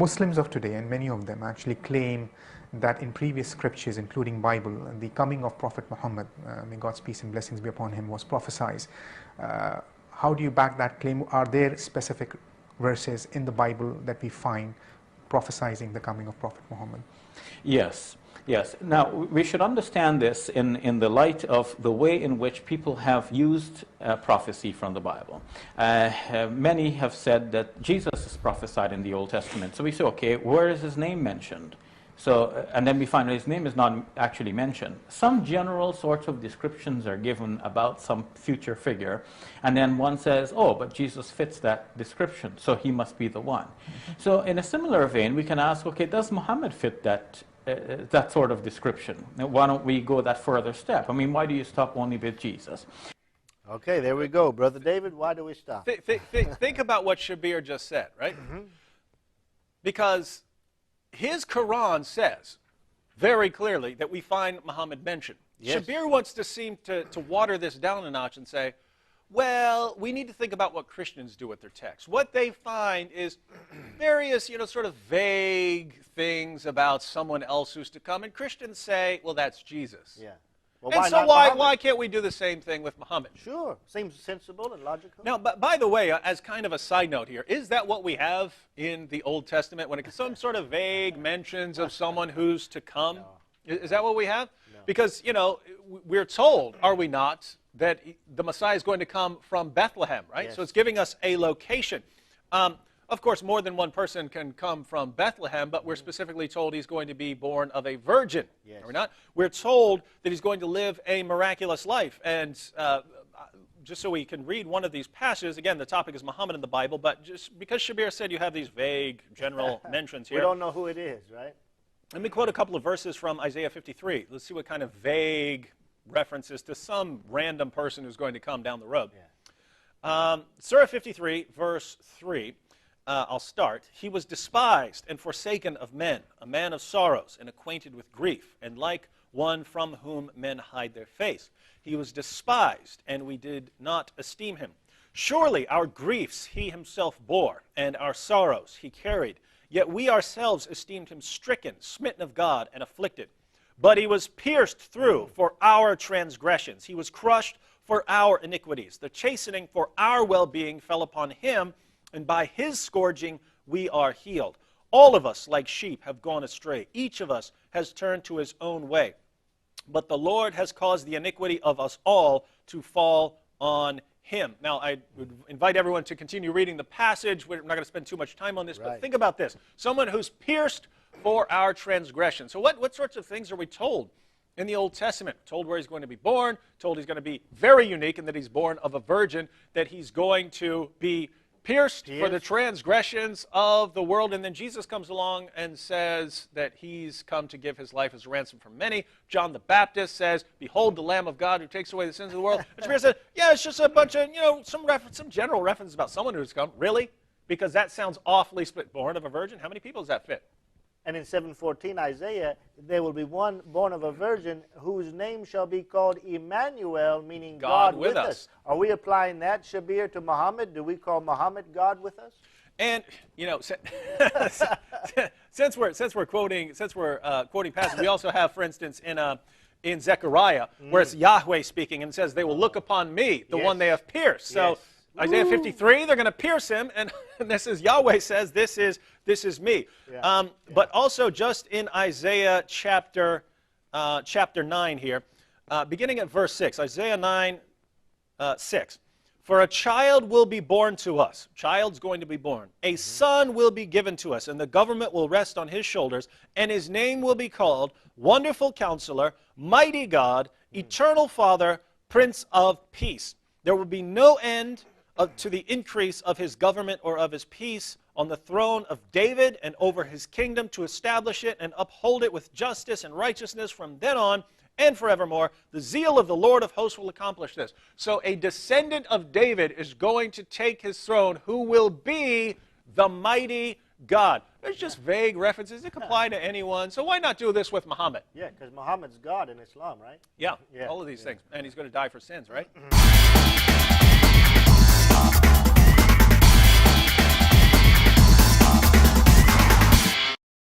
Muslims of today, and many of them actually claim that in previous scriptures, including Bible, the coming of Prophet Muhammad, may God's peace and blessings be upon him, was prophesied. How do you back that claim? Are there specific verses in the Bible that we find prophesying the coming of Prophet Muhammad? Yes. Yes. Now, we should understand this in the light of the way in which people have used prophecy from the Bible. Many have said that Jesus is prophesied in the Old Testament. So we say, okay, where is his name mentioned? So, and then we find that his name is not actually mentioned. Some general sorts of descriptions are given about some future figure, and then one says, oh, but Jesus fits that description, so he must be the one. So in a similar vein, we can ask, okay, does Muhammad fit that sort of description? Now, why don't we go that further step? I mean, why do you stop only with Jesus? Okay, there we go. Brother David, why do we stop? Think about what Shabir just said, right? Because his Quran says very clearly that we find Muhammad mentioned. Yes. Shabir wants to seem to water this down a notch and say, well, we need to think about what Christians do with their text. What they find is various, sort of vague things about someone else who's to come. And Christians say, well, that's Jesus. Yeah. Well, and so why can't we do the same thing with Muhammad? Sure. Seems sensible and logical. Now, but by the way, as kind of a side note here, is that what we have in the Old Testament? When it's some sort of vague mentions of someone who's to come? No. Is that what we have? No. Because, we're told, are we not, that the Messiah is going to come from Bethlehem, right? Yes. So it's giving us a location. Of course, more than one person can come from Bethlehem, but we're specifically told he's going to be born of a virgin. Yes. Are we not? We're told that he's going to live a miraculous life. And just so we can read one of these passages, again, the topic is Muhammad in the Bible, but just because Shabir said you have these vague general mentions here. We don't know who it is, right? Let me quote a couple of verses from Isaiah 53. Let's see what kind of vague references to some random person who's going to come down the road. Yeah. Surah 53, verse 3. I'll start. He was despised and forsaken of men, a man of sorrows and acquainted with grief, and like one from whom men hide their face. He was despised, and we did not esteem him. Surely our griefs he himself bore, and our sorrows he carried. Yet we ourselves esteemed him stricken, smitten of God, and afflicted. But he was pierced through for our transgressions. He was crushed for our iniquities. The chastening for our well-being fell upon him, and by his scourging we are healed. All of us, like sheep, have gone astray. Each of us has turned to his own way. But the Lord has caused the iniquity of us all to fall on him. Now, I would invite everyone to continue reading the passage. We're not going to spend too much time on this, but think about this. Someone who's pierced for our transgression. So what sorts of things are we told in the Old Testament? Told where he's going to be born, told he's going to be very unique in that he's born of a virgin, that he's going to be pierced for the transgressions of the world. And then Jesus comes along and says that he's come to give his life as a ransom for many. John the Baptist says, behold the Lamb of God who takes away the sins of the world. And Shabir said, yeah, it's just a bunch of, some general reference about someone who's come. Really? Because that sounds awfully split. Born of a virgin? How many people does that fit? And in 7:14, Isaiah, there will be one born of a virgin whose name shall be called Emmanuel, meaning God with us. Are we applying that, Shabir, to Muhammad? Do we call Muhammad God with us? And since we're quoting passages, we also have, for instance, in Zechariah, where it's Yahweh speaking, and it says, "They will look upon me, the one they have pierced." So Isaiah 53, they're going to pierce him, and this is Yahweh says, "This is me." Yeah. But also, just in Isaiah chapter 9 here, beginning at verse 6, Isaiah 9, 6. For a child will be born to us. Child's going to be born. A son will be given to us, and the government will rest on his shoulders, and his name will be called Wonderful Counselor, Mighty God, Eternal Father, Prince of Peace. There will be no end to the increase of his government or of his peace on the throne of David and over his kingdom, to establish it and uphold it with justice and righteousness from then on and forevermore. The zeal of the Lord of hosts will accomplish this. So a descendant of David is going to take his throne, who will be the mighty God. There's just vague references that can apply to anyone. So why not do this with Muhammad? Yeah, because Muhammad's God in Islam, right? Yeah, all of these things. And he's going to die for sins, right?